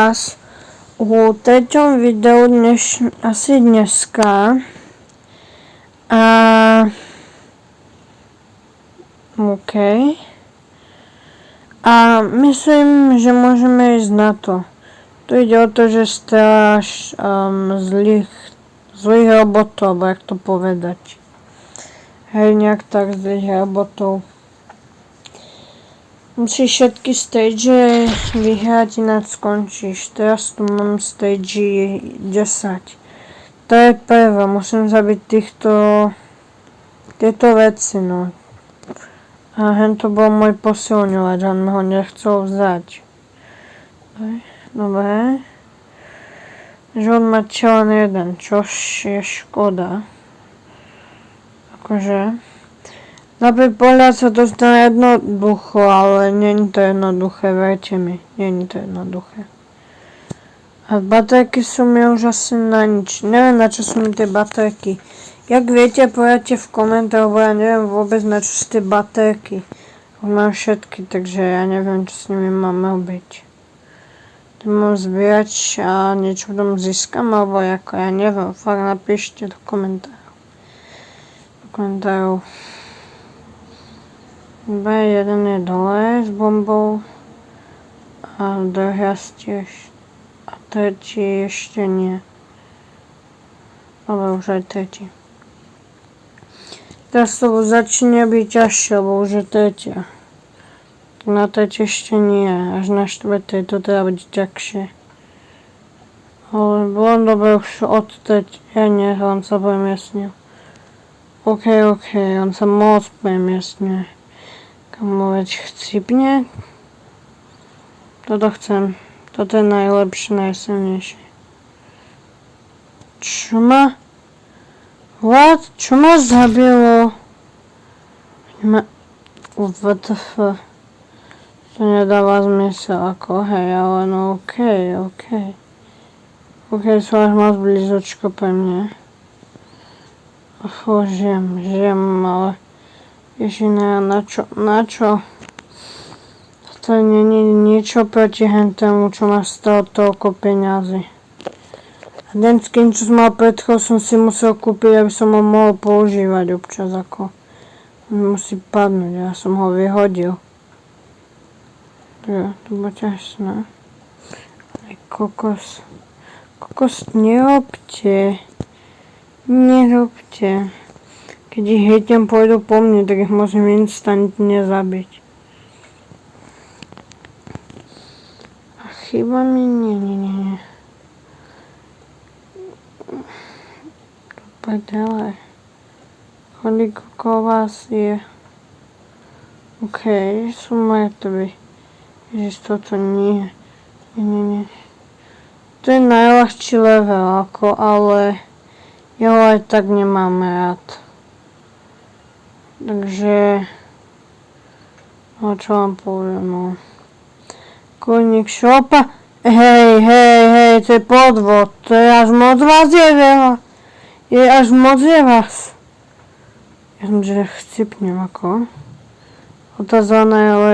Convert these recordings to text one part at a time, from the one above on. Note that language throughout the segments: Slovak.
vás u treťom videu asi dneska. A OK. A myslím, že môžeme ísť na to. Tu ide o to, že ste až zlých robotov, alebo jak to povedať. Hej, nejak tak zlých robotov. Musíš všetky stage vyhrať, ináč skončíš. Teraz tu mám stage 10. To je prvé, musím zabiť tieto veci, no. A hen to bol môj posilňovač, on mi ho nechcel vzať. Dobre. Že on má len jeden, čož je škoda. Akože. Na prvý pohľad sa to stane jednoducho, ale není to jednoduché, verte mi. Není to jednoduché. A baterky sú mi už asi na nič. Neviem, na čo sú mi tie baterky. Jak viete, poviete v komentároch, lebo ja neviem vôbec, na čo sú tie baterky. Mám všetky, takže ja neviem, čo s nimi mám robiť. Tu mám zbierať a niečo v tom získam, alebo ako, ja neviem. Fakt napíšte do komentárov. Jeden je dole s bombou a druhý tiež. A tretí ešte nie. Ale už aj tretí. Teraz to začína byť ťažšie, lebo už je tretia. Na tretie ešte nie, až na štvrtej to teda bude ťažšie. Ale bolo dobre už od tretej, ja nie, on sa premiestnil. OK, on sa moc premiestňuje. Kamu veď chcípne? Toto chcem. Toto je najlepšie, najsilnejšie. Čo ma? What? Čo ma zabilo? WTF. To nedáva zmysel ako, hej, ale no OK. OK, sú až moc blízočko pre mňa. Žijem, ale ježiná, na čo? To nie je niečo proti hentému, čo ma stalo toľko peňazí. A ten skin, čo som mal predchol, som si musel kúpiť, aby som ho mohol používať občas, ako musí padnúť, ja som ho vyhodil. To bolo ťažné. Aj kokos, nerobte. Keď ich hejtem pôjdu po mne, tak ich môžem instantne zabiť. A chyba mi nie. Prdele. Koľko vás je? OK, sú mŕtvi. Ježiš, toto nie. Nie. To je najľahší level, ale ja ho aj tak nemám rád. Takže čo vám poviem, no. Kurník šopa. Hej, to je podvod. To je až moc vás je veľa. Ja som, že chcipnem ako. Otázvané, ale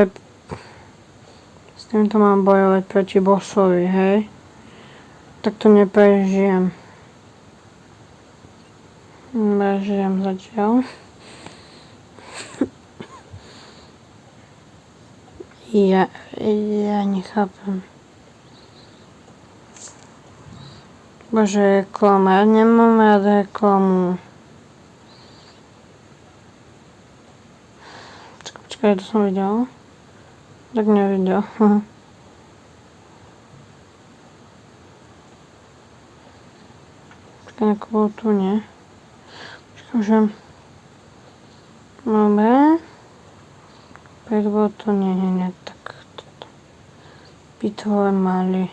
s týmto mám bojovať proti bossovi, hej. Tak to neprežijem. Prežijem zatiaľ. Ja nechápem. Bože, reklama, ja nemám rád reklamu. Počkaj, to som videl. Tak nevidel. Počkaj, ako bolo tu, nie? Počkaj, že... Dobre. Päť bolo tu, nie, tak toto. Pitové mali.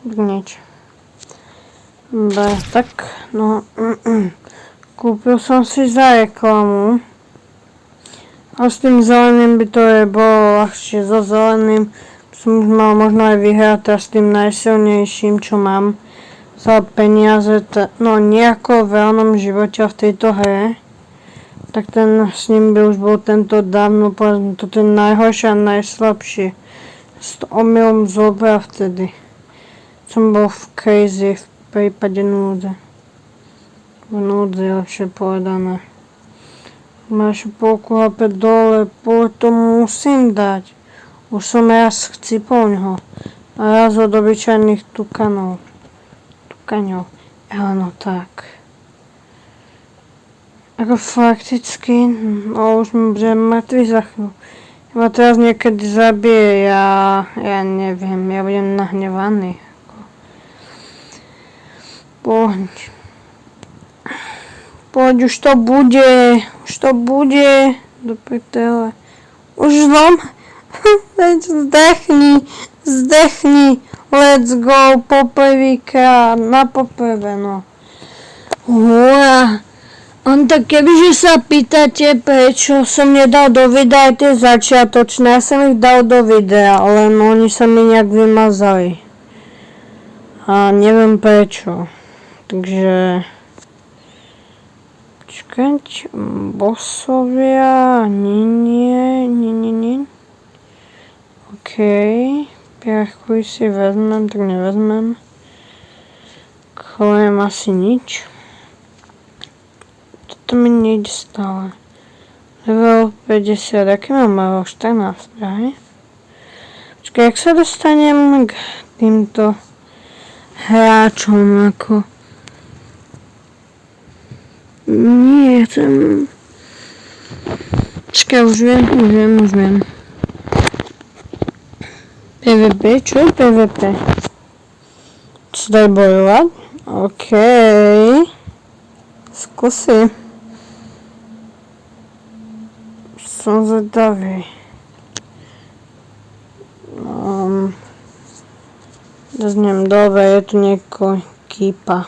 Nič. Dobre, tak, no, kúpil som si za reklamu. A s tým zeleným by to bolo ľahšie. So zeleným som už mal možno aj vyhrať a s tým najsilnejším, čo mám za peniaze, no nejako v reálnom živote a v tejto hre. Tak ten s ním by už bol tento dávno, povedzme, toto je najhoršie a najslabšie. to omylom zobral vtedy. Som bol v crazy v prípade núdze. V núdze je lepšie povedané. Máš polku HP dole, to musím dať. Už som raz chcipol ňoho. A raz od obyčajných tukaňov. Áno, tak. Ako fakticky, no už budem mŕtvy za chvíľu. Ma teraz niekedy zabije, ja neviem, ja budem nahnevaný. Poď, už to bude, do prdele. Už zdechni, let's go, poprvýkrát, na poprvé, no. Hurá. Tak kebyže sa pýtate, prečo som nedal do videa tie začiatočné, ja som ich dal do videa, len oni sa mi nejak vymazali. A neviem prečo. Takže... Počkať, bossovia, nie. Okej, piarchuj si vezmem, tak nevezmem. Klejem asi nič. Toto mi nejde stále. Level 50, aký mám level? 14, hej? Počkaj, jak sa dostanem k týmto hráčom, ako... Nie, chcem... Počkaj, už viem. PvP, čo je PvP? Čo daj bojovať? Okej. Skúsi. Som zvedavý. Doznem, dobre, je tu niekoho kýpa.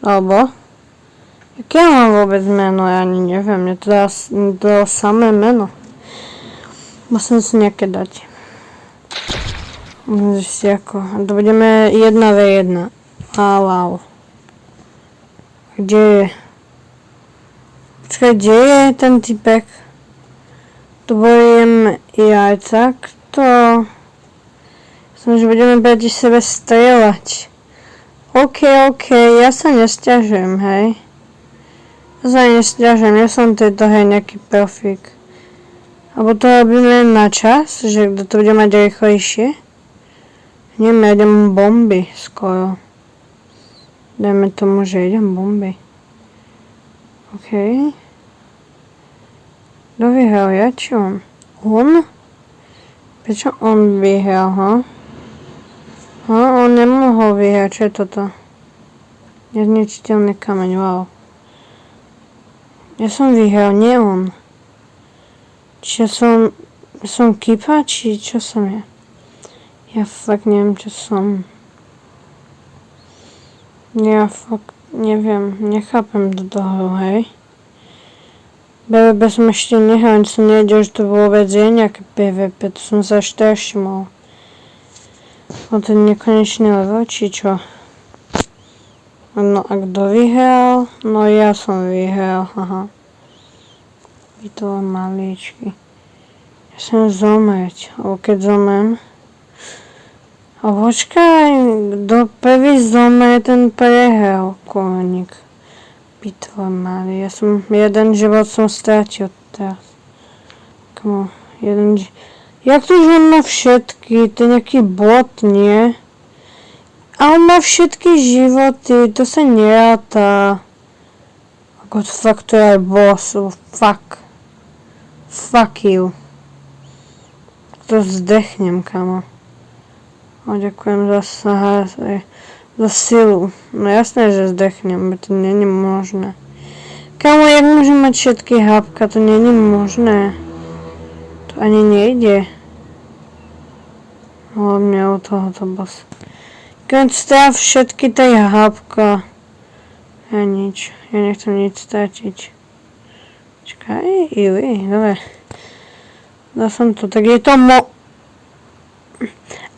Alebo? Aké mám vôbec meno? Ja ani neviem. Je to samé meno. Musím si nejaké dať. Musím si ako. To budeme 1v1. Wow. Kde je? Počkaj, kde je ten typek? Tu bojujem jajca. Kto? Som, že budeme proti sebe strieľať. OK, ja sa nesťažujem, hej. Ja som tejto hej nejaký profík. Alebo to robíme na čas, že kto to bude mať rýchlejšie. Neviem, ja idem bomby skoro. Dajme tomu, že idem bomby. OK. Kto vyhral, ja či on? On? Prečo on vyhral, ha? On nemohol vyhrať, čo je toto? Nezničiteľný kameň, wow. Ja som vyhral, nie on. Či som kýpa, či čo som ja? Ja fakt neviem, čo som. Ja fakt neviem, nechápem do toho, hej. PvP som ešte nehral, som nevedel, že to vôbec je nejaké PvP, to som sa až teraz všimol. O ten nekonečný level, či čo? No a kto vyhral? No ja som vyhral, aha. Vy to maličky. Ja som zomrieť, alebo keď zomrem. A počkaj, kto prvý zomrie, ten prehral, koník. Pitva malý, ja som jeden život som stratil teraz. Komu, jeden život. Jak to, že on má všetky? To je nejaký bot, nie? A on má všetky životy, to sa neráta. Ako to fakt to je aj boss, fuck. Fuck you. To zdechnem, kamo. Ďakujem za silu. No jasné, že zdechnem, to není možné. Kamo, jak môžem mať všetky hápka, to není možné. To ani nejde. Hlavne u tohoto bossa. Keď stav všetky tej hápka. Ja nič. Ja nechcem nič stratiť. Čakaj, dobre. Dal som to, tak je to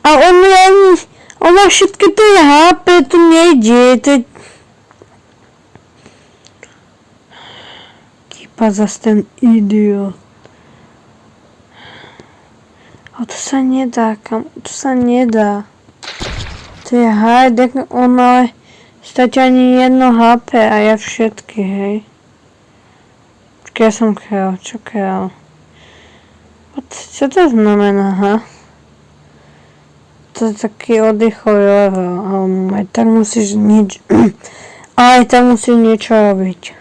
A on má všetky tej HP, to nejde. To je... Kýpa zas ten idiot. A to sa nedá, to sa nedá. To je hajdek, on ale stať ani jedno HP a ja všetky, hej. Počkej, ja som král, čo král? Čo to znamená, ha? To je taký oddychový level, ale aj tak musíš nič... Ale aj tak musíš niečo robiť.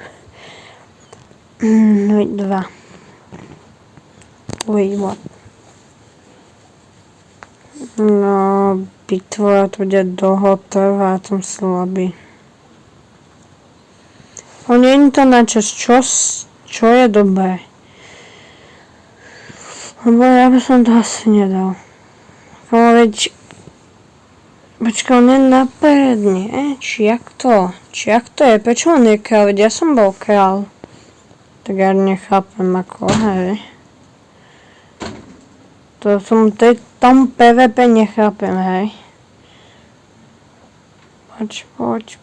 2. Wait, what? No, bitva to bude dlho trvá, som slabý. Nie je to na čas, čo je dobré. Lebo ja by som to asi nedal. Ale veď... Počkaj, on je napred, nie? Či jak to je? Prečo on je král? Veď ja som bol král. Tak ja nechápem ako, hej. To som tam PvP nechápem, hej. Poď,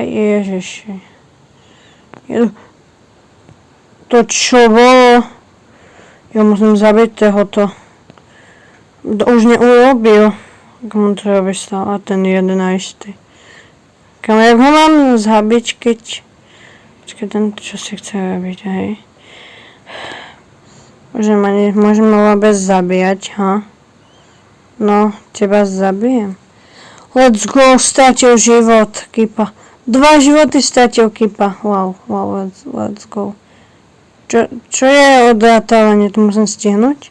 ježiši. To čo bolo? Ja musím zabiť tohoto. Už neurobil. Komu to robíš stále? Ten jeden a istý. Kam ja ho mám zabiť, keď... Počkaj, tento čo si chce robiť, hej. Môžeme vôbec zabíjať, ha? No, teba zabijem. Let's go, stratil život, Kipa. 2 životy stratil Kipa. Wow, let's go. Čo je odrátávanie? To musím stihnúť?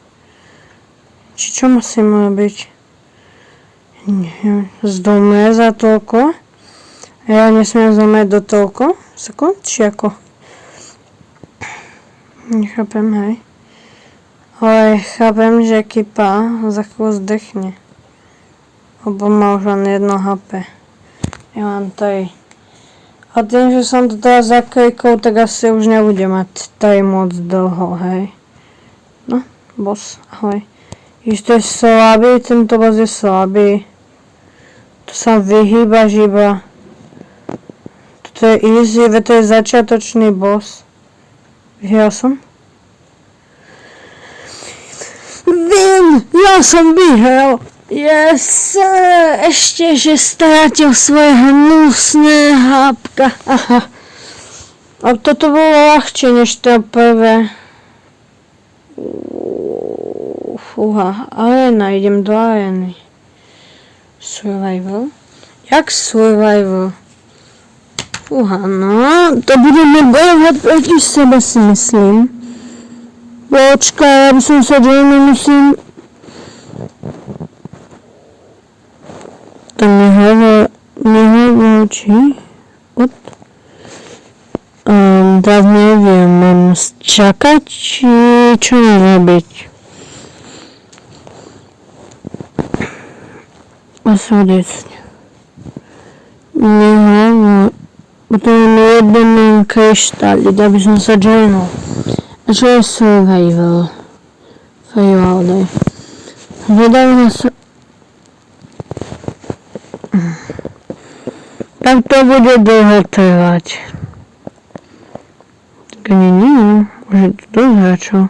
Či čo musím robiť? Zdomrie za toľko? Ja nesmiem zomrieť do toľko? Sekund? Či ako? Nechápem, hej. Ale chápem, že Kipa za chvíľu zdechne. Lebo má už len 1 HP. Ja mám 3. A tým, že som to teraz zaklikol, tak asi už nebudem mať 3 moc dlho, hej. No, boss, ahoj. Ešte je slabý, tento boss je slabý. To sa vyhýbaš iba. Toto je easy, to je začiatočný boss. Vyhral som? Vím, ja som vyhral. Yes, ešte, že strátil svoje hnusné hápka. Aha. A toto bolo ľahšie než to prvé. Fúha, arena, idem do areny. Survival? Jak survival? Fúha, no, to budeme bojovať proti sebe, si myslím. Počkaj, aby som sa musím... To nehovor, či? Teraz neviem, mám čakať, či čo mám robiť? Osvodiť. Nehovor. Potom mám jeden kryštálik, aby som sa joinol. A čo je survival? Survival. Hľadám sa... Tak to bude dlho trvať. Tak nie, už je to dosť hráčov.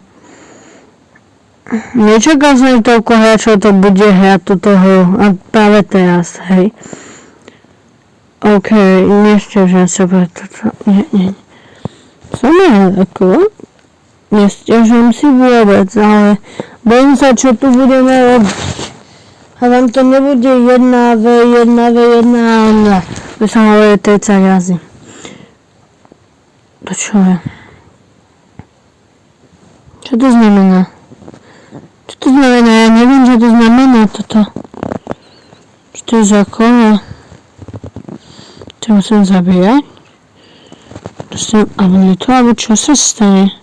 Nečakal som, že toľko hráčov to bude hrať túto hru. A práve teraz, hej. OK, nestiažujem sa pre toto. Nie. Som ako? Nestiažujem si vôbec, ale bojím sa, čo tu budeme robiť. A vám to nebude 1v, by som hovoril 30 razy. To čo je? Čo to znamená? Čo to znamená? Ja neviem, čo to znamená toto. Čo to je za kolo? Čo musím zabíjať? Dostanem abilitu, alebo čo sa stane?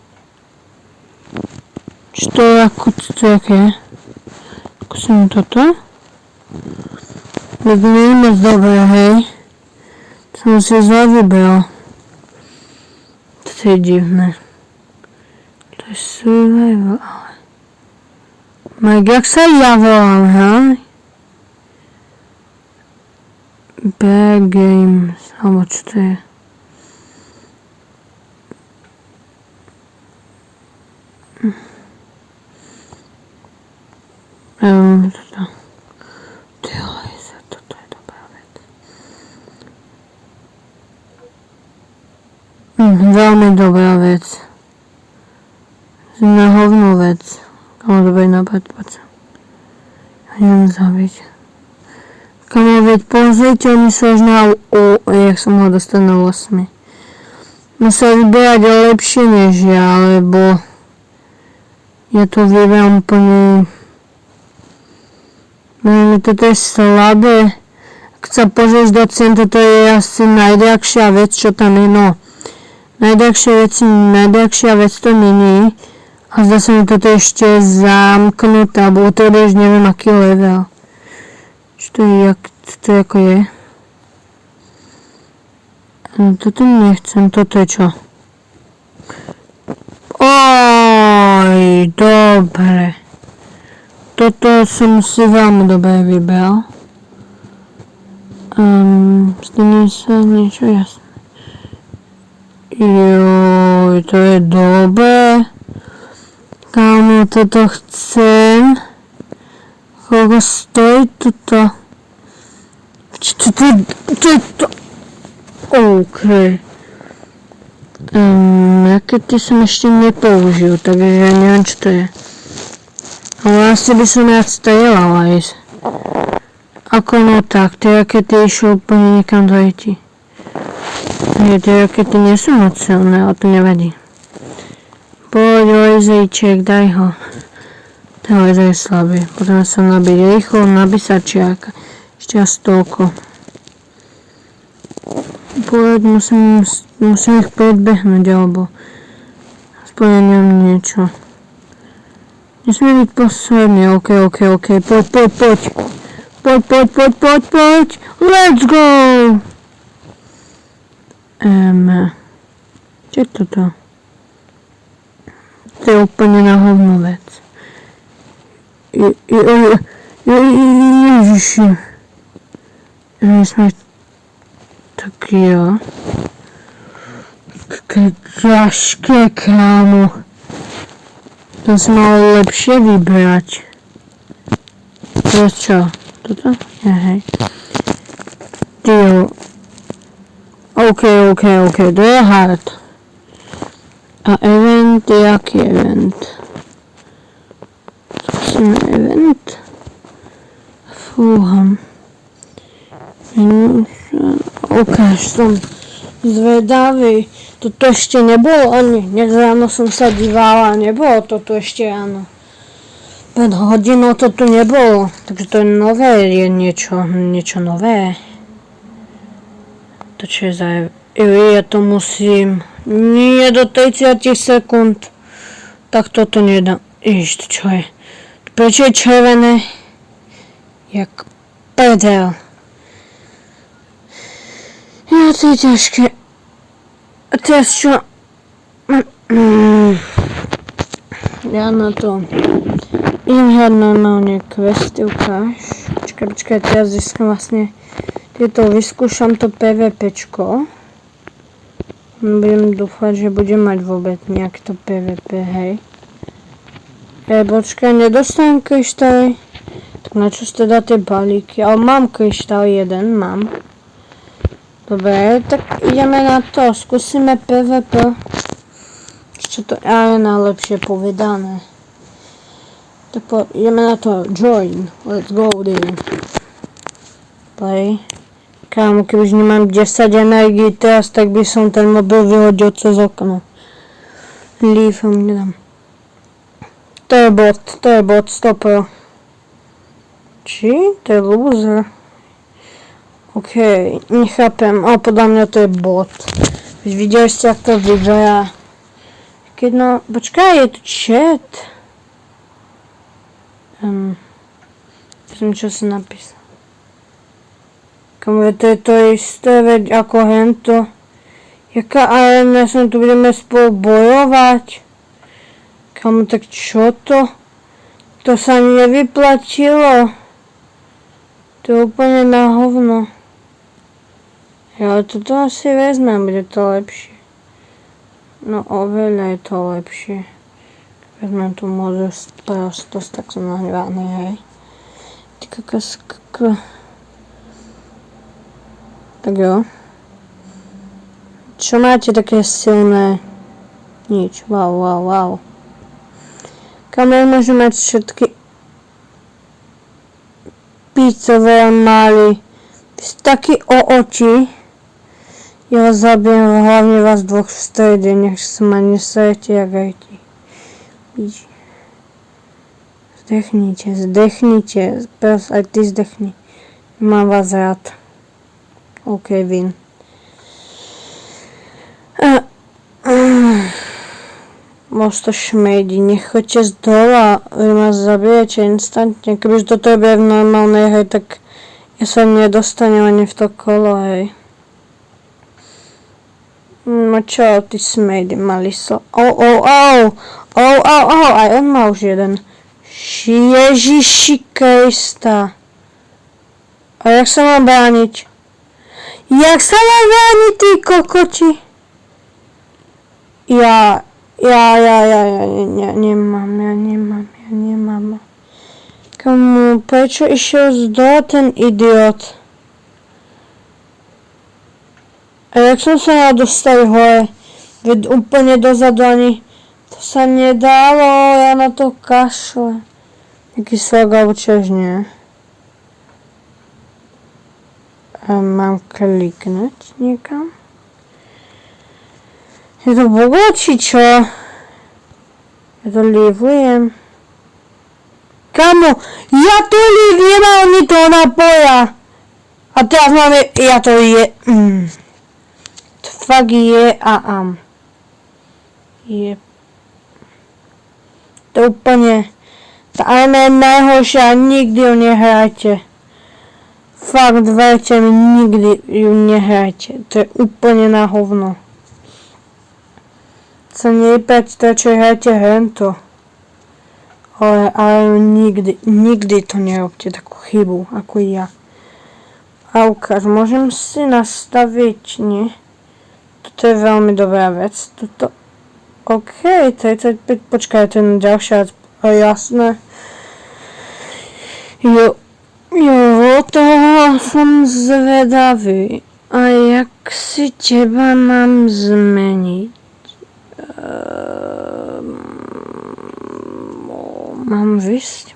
Čo to je ako toto, aké je? Skúsim toto. To nie je moc dobré, hej. To som si zle vybral. To je divné. To je survival, ale... Mike, jak sa ja volám, hej? Bear Games, alebo čo to je? Toto je dobrá vec. Veľmi dobrá vec. Na hovnú vec. Kamo, dobrý nápad, poď sa. Idem zabiť. Kamo, veď pozrite, oni sú až na jak som ho dostal na 8. Musel vyberať lepšie než ja, lebo ja to vyberám úplne. Toto je slabé. Ak sa pozrieš do cien, toto je asi najdrahšia vec, čo tam je, no. Najdrahšia vec to není. A zdá sa mi toto ešte zamknuté, alebo utrebuješ neviem aký level. Čo to je, to ako je? Toto nechcem, toto je čo? Oj, dobre. Toto som si veľmi dobre vybral. Stane sa niečo jasné. Joj, to je dobré. Kámo, toto chcem. Koľko stojí toto? Čo je to? OK. Aké ty som ešte nepoužil, takže neviem, čo to je. Ale asi by som rád strieľal aj. Ako no tak, tie rakety išlo úplne niekam do ryti. Tie rakety nie sú moc silné, ale to nevadí. Poď, laseríček, daj ho. Ten laser je slabý. Potrebujem sa nabiť rýchlo, nabísačiaka. Ešte raz toľko. Poď, musím ich predbehnúť, alebo aspoň ja neviem niečo. Nesmie byť posledný, ok, poď. Let's go! Čo je toto? To je úplne na hovnú vec. Ježiši. Nesmie... Tak jo. Také ťažké, kámo. To som mal lepšie vybrať. To je čo? Toto? Hej. Deal. OK, to je hard. A event je aký event? Skúsime event. Fúham. OK, som zvedavý. Toto ešte nebolo, dnes ráno som sa dívala, nebolo toto ešte ráno. Pred hodinou to tu nebolo, takže to je nové, je niečo nové. To čo je za... Ja to musím... Nie do 30 sekúnd. Tak toto nedám. Ježiš, to čo je? Prečo je červené? Jak prdel. Ja, to je ťažké. A teraz čo? Ja na to... Idem hrať normálne questy, ukáž. Počkaj, teraz získam vlastne... Tieto vyskúšam to PvPčko. Budem dúfať, že budem mať vôbec nejaké to PvP, hej. Počkaj, nedostanem kryštály. Tak na čo teda tie balíky? Ale mám kryštál jeden, mám. Dobre, tak ideme na to. Skúsime PvP. Čo to je najlepšie povedané. Tak ideme na to. Join. Let's go, dude. Play. Kámo, keď už nemám 10 energií teraz, tak by som ten mobil vyhodil cez okno. Leave, nedám. To je bot, stopro. Či? To je loser. OK, nechápem, ale podľa mňa to je bot. Videli ste, ako to vyzerá. Keď no, počkaj, je tu chat. Čo si napísal. Kamu, to je to isté, veď ako hento. Jaká arena, som tu budeme spolu bojovať. Kamu, tak čo to? To sa mi nevyplatilo. To je úplne na hovno. Ja, ale toto asi vezmem, bude to lepšie. No, oveľa je to lepšie. Vezmem tú modrú prostosť, tak som nahnevaný, hej. Tak jo. Čo máte také silné? Nič. Wow. Kamer môže mať všetky pícové a mali. Vy ste taký o oči. Ja vás zabijem, hlavne vás dvoch v strede, nech sa ma nesrete, jak aj ti. Zdechnite, pros, aj ty zdechni. Mám vás rád. OK, vin. Mosto šmejdi, nechoďte z dola, vy ma zabijete instantne. Kebyže toto je v normálnej hre, tak ja sa nedostanem ani v to kolo, hej. No čo, ty smejdy, maliso. Au, aj on má už jeden. Ježiši Krista. A jak sa mám brániť? Ty kokoti? Ja nemám. Komu, prečo išiel z dola ten idiot? A jak som sa mal dostať hore? Veď úplne dozadu ani... To sa nedalo, ja na to kašle. Jaký svak, alebo čož nie. A mám kliknúť niekam? Je to buglo, či čo? Ja to livujem. Kamo, ja to livujem a oni to napoja. A teraz máme, ja to je... To fakt je a am. Je... To úplne... Tá arma je najhoršia a nikdy ju nehrajte. Fakt, verte mi, nikdy ju nehrajte. To je úplne na hovno. Sa nejpať to, čo hráte hento. Ale nikdy to nerobte takú chybu, ako ja. A ukáž, môžem si nastaviť, nie? Toto je veľmi dobrá vec. Toto... OK, 35, počkaj, to je ďalšia vec. Jasné. Jo, toho som zvedavý. A jak si teba mám zmeniť? Mám vysť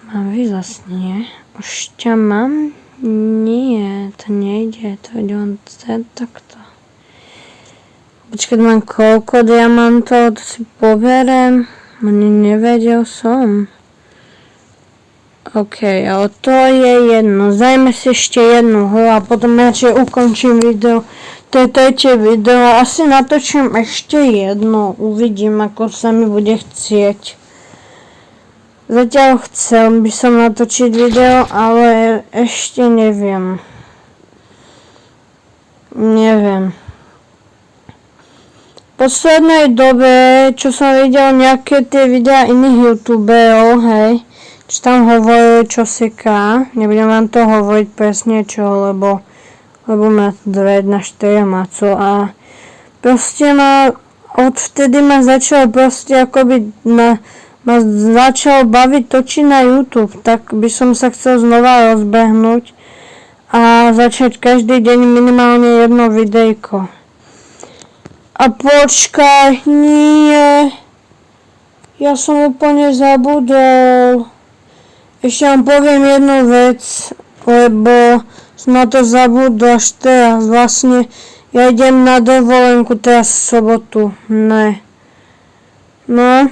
zas nie. Už ťa mám? Nie, to nejde, to ide on takto. Počkať, mám koľko diamantov, to si poberiem. Ani nevedel som. OK, ale to je jedno. Zajme si ešte jednu hru a potom radšej ukončím video. To je tretie video. Asi natočím ešte jedno. Uvidím, ako sa mi bude chcieť. Zatiaľ chcel by som natočiť video, ale ešte neviem. V poslednej dobe, čo som videl nejaké tie videá iných youtuberov, hej, čo tam hovorili čosika, nebudem vám to hovoriť presne čo, lebo ma dve na 4 maco a proste odvtedy ma začalo proste akoby ma začal baviť točiť na YouTube, tak by som sa chcel znova rozbehnúť a začať každý deň minimálne jedno videjko. A počkaj, nie. Ja som úplne zabudol. Ešte vám poviem jednu vec, lebo som na to zabudol až teraz. Vlastne, ja idem na dovolenku teraz v sobotu. Ne. No.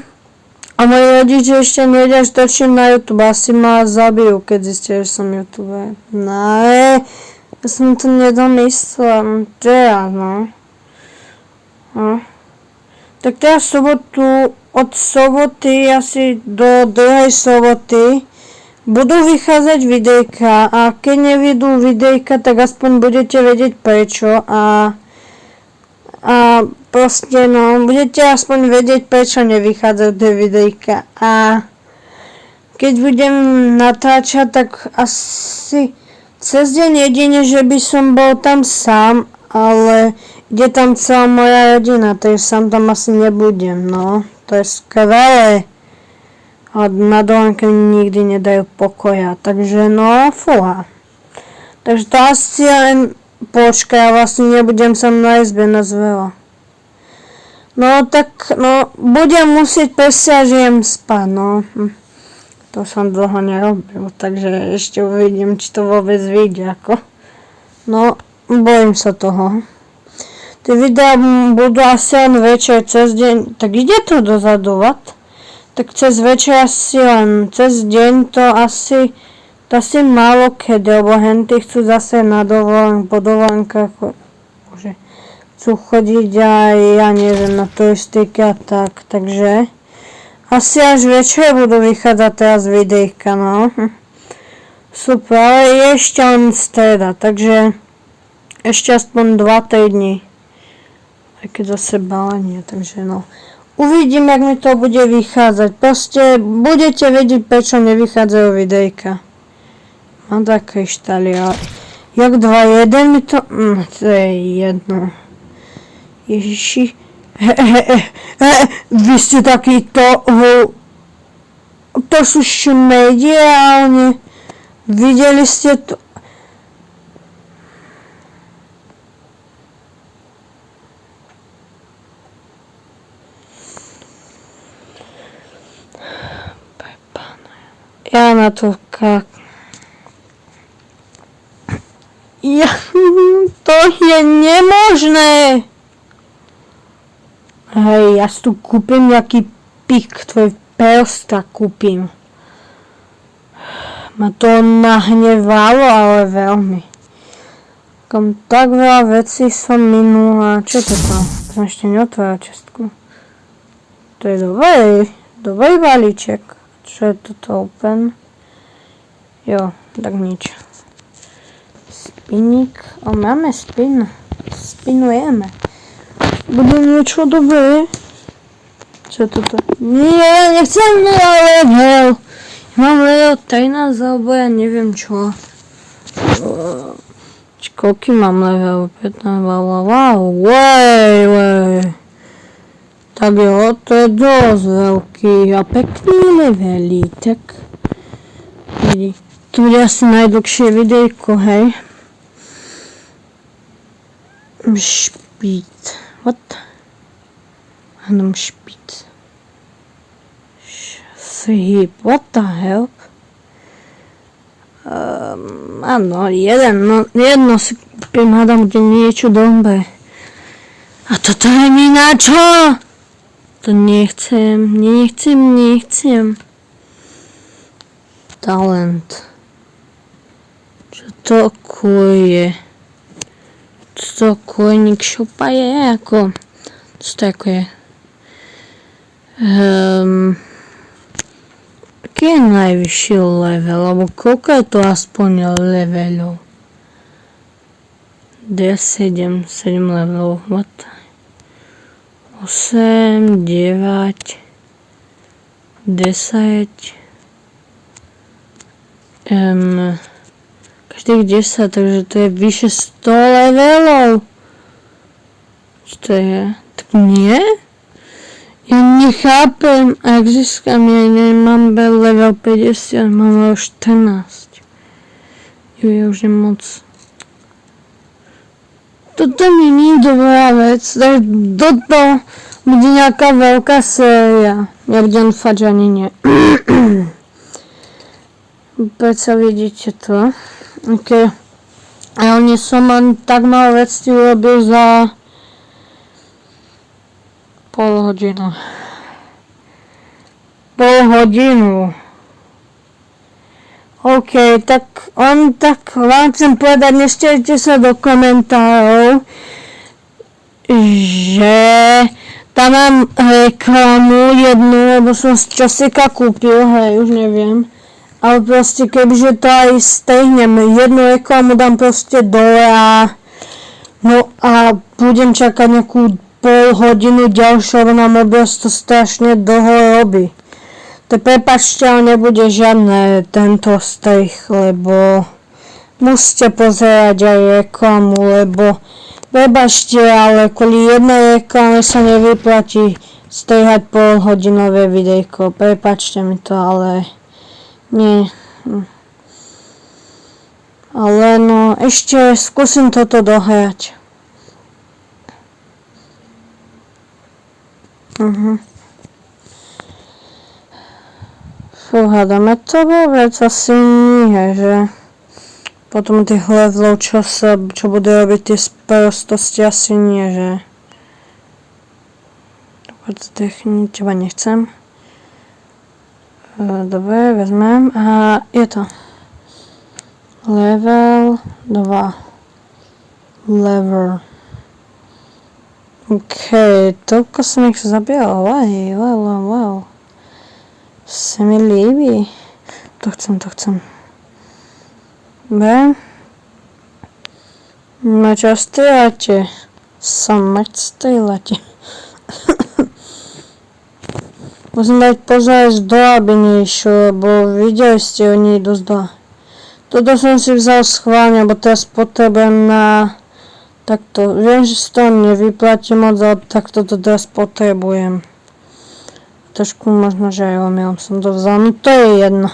A moji rodiče ešte nevedia, že točím na YouTube. Asi ma zabijú, keď zistia, že som YouTuber. Ne. Ja som to nedomyslel. Teraz, no. Tak teraz sobotu, od soboty asi do druhej soboty budú vychádzať videjka a keď nevidú videjka, tak aspoň budete vedieť prečo a proste no, budete aspoň vedieť prečo nevychádzajú tie videjka a keď budem natáčať, tak asi cez deň jedine, že by som bol tam sám, ale ide tam celá moja rodina, takže sám tam asi nebudem, no. To je skvelé. A na dovolenke nikdy nedajú pokoja, takže no fúha. Takže to asi len počkaj, vlastne nebudem sa na izbe na veľa. No tak, no budem musieť presne, že jem spať, no. To som dlho nerobil, takže ešte uvidím, či to vôbec vyjde, ako. No, bojím sa toho. Tie videá budú asi len večer, cez deň, tak ide to dozadu, tak cez večer asi len, cez deň to asi málo kedy, lebo henty chcú zase na po dovolenkách, bože, chcú chodiť aj, ja neviem, na turistiky a tak, takže asi až večer budú vychádzať teraz videjka, no. Super, ale je ešte len streda, takže ešte aspoň 2 týdny, aj keď zase balenie, takže no. Uvidím, jak mi to bude vychádzať, proste budete vedieť, prečo nevychádzajú videjka. Mám tak kryštály, ale jak 2-1 mi to, to je jedno. Ježiši. Vy ste takýto, to sú šmediálne. Videli ste to? Ja na to ja, to je nemožné. Hej, ja si tu kúpim nejaký pik, tvoj persta kúpim. Ma to nahnevalo, ale veľmi. Tak veľa vecí som minula. Čo to tam? Som ešte neotvárala čestku. To je dobrý balíček. Čo je toto open? Jo, tak nič. Spinník. Máme spin. Spinujeme. Bude niečo dobré? Čo toto? Nie, nechcem level. Mám level 13, alebo ja neviem čo. Koľký mám level? 15, wow. Tak jo, to je dosť veľký a pekný levelí, tak vidí. Tu bude asi najdlhšie videjko, hej. Špít. What? Adam špít. Sleep. What the hell? Áno, jedno si kúpim, hádam, kde niečo dobré. A toto je mi na čo? To nechcem. Talent. Čo to je? Čo to kojník šopa je ako? Čo to ako je? Aký je najvyšší level? Alebo koľko je to aspoň levelov? D7, 7 levelov. What? 8, 9, 10, každých 10, takže to je vyše 100 levelov. Čo to je? Tak nie? Ja nechápem, ak získam, ja nemám level 50, mám level 14. Je už moc. Toto mi nie je dobrá vec, toto bude nejaká veľká séria. Ja budem dúfať, že ani nie. Prečo vidíte to? Okay. Ja som len tak malo veci urobil za pol hodinu. OK, tak vám chcem povedať, nešťajte sa do komentárov, že tam mám reklamu jednu, lebo som z časika kúpil, hej, už neviem. Ale proste, kebyže to aj stehnem, jednu reklamu dám proste dole a budem čakať nejakú pol hodinu ďalšie, lebo na mobil to strašne dlho robí. To prepáčte, ale nebude žiadne tento strih, lebo musíte pozerať aj reklamu, lebo prepáčte, ale kvôli jednej reklame sa nevyplatí strihať polhodinové videjko. Prepáčte mi to, ale nie. Ale no, ešte skúsim toto dohrať. Hádame to vôbec asi nie, že potom tých levelov, čo bude robiť tie sprostosti, asi nie, že teba nechcem. Dobre, vezmem a je to level 2 lever. OK, toľko som ich zabíjal, wow. Se mi líbí. To chcem. Dobre. No čo strieľate? Smrť strieľate. Musím dať pozor z dola, aby neišiel, lebo videli ste, oni idú z dola. Toto som si vzal schválne, lebo teraz potrebujem na takto. Viem, že si to nevyplatí moc, ale takto to teraz potrebujem. Trošku možno, že aj omylom som to vzal, no to je jedno.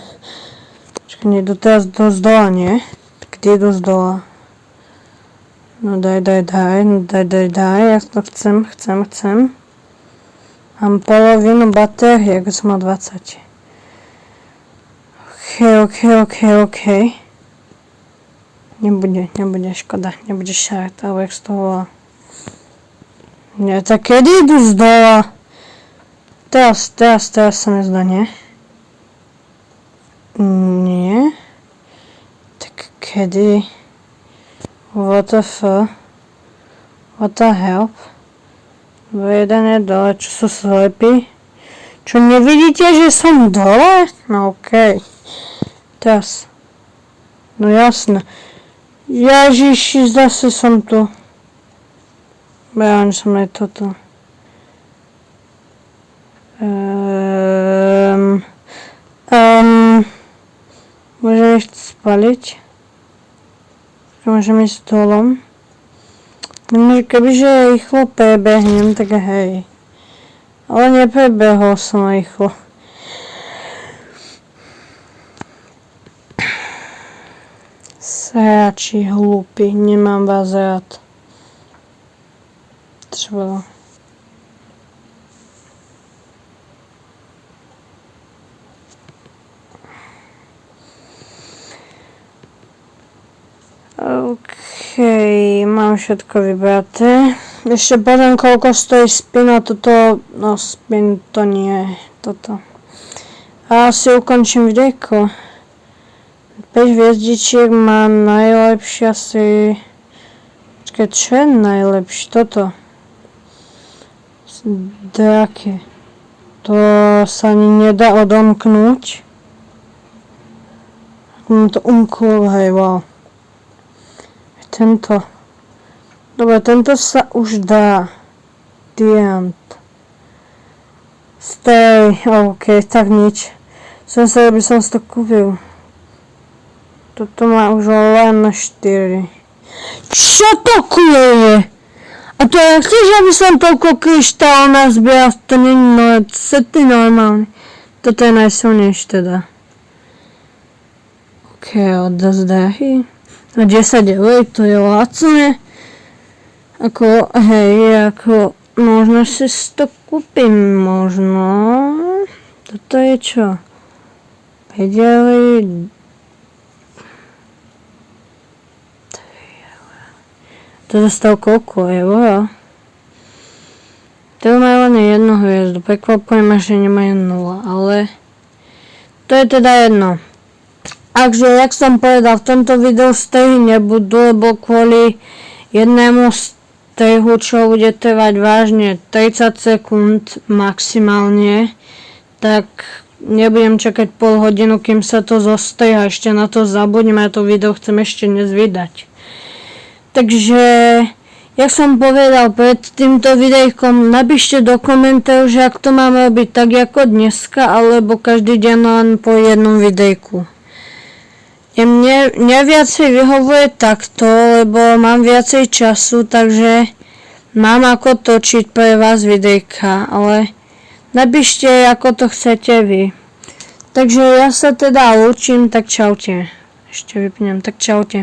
Počkaj, nejdu teraz z dola, nie? Tak idú z dola. No daj, ja to chcem. Mám polovinu batérie, ako som mal 20. OK. Nebude škoda, nebude šart, alebo jak z toho volá. Nie, tak kedy idú z dola? Teraz sa nezdá, nie? Nie. Tak kedy? What the help? Jeden je dole, čo sú slepí? Čo, nevidíte, že som dole? No okej. Teraz. No jasné. Ježiši, zase som tu. Ja som aj toto. Môžem ešte spaliť? Môžem ísť dolom? Kebyže rýchlo prebehnem, tak hej. Ale neprebehol som rýchlo. Sráči hlúpi, nemám vás rád. Čo bolo? OK, mám všetko vybraté. Ešte poviem, koľko stojí spin a toto, no spin to nie, toto. A asi ukončím videjko. 5 hviezdičiek mám najlepšie asi... Počkaj, čo je najlepšie? Toto. Draky. To sa ani nedá odomknúť. Mám to umklo, hej, wow. Tento. Dobre, tento sa už dá. Diamant. Stay. OK, tak nič. Som sa, aby som si to kúpil. Toto má už len 4. Čo to je? A to je, chceš, aby som toľko kryštál nazbieral? To nie je normálne. Toto je najsilnejšie teda. OK, odozdahy. A 10 eur, to je lacné. Ako, hej, ako, možno si to kúpim, možno. Toto je čo? 5 eur. To dostal koľko eur? To má len jednu hviezdu. Prekvapujem ma, že nemajú 0, ale to je teda jedno. Takže, jak som povedal, v tomto videu strihy nebudú, lebo kvôli jednému strihu, čo bude trvať vážne 30 sekúnd maximálne, tak nebudem čakať pol hodinu, kým sa to zostriha. Ešte na to zabudnem, ja to video chcem ešte dnes vydať. Takže, jak som povedal pred týmto videjkom, napíšte do komentárov, že ak to mám robiť tak ako dneska, alebo každý deň len po jednom videjku. Mne viacej vyhovuje takto, lebo mám viacej času, takže mám ako točiť pre vás videjka, ale Napíšte, ako to chcete vy. Takže ja sa teda učím, tak čaute. Ešte vypnem, tak čaute.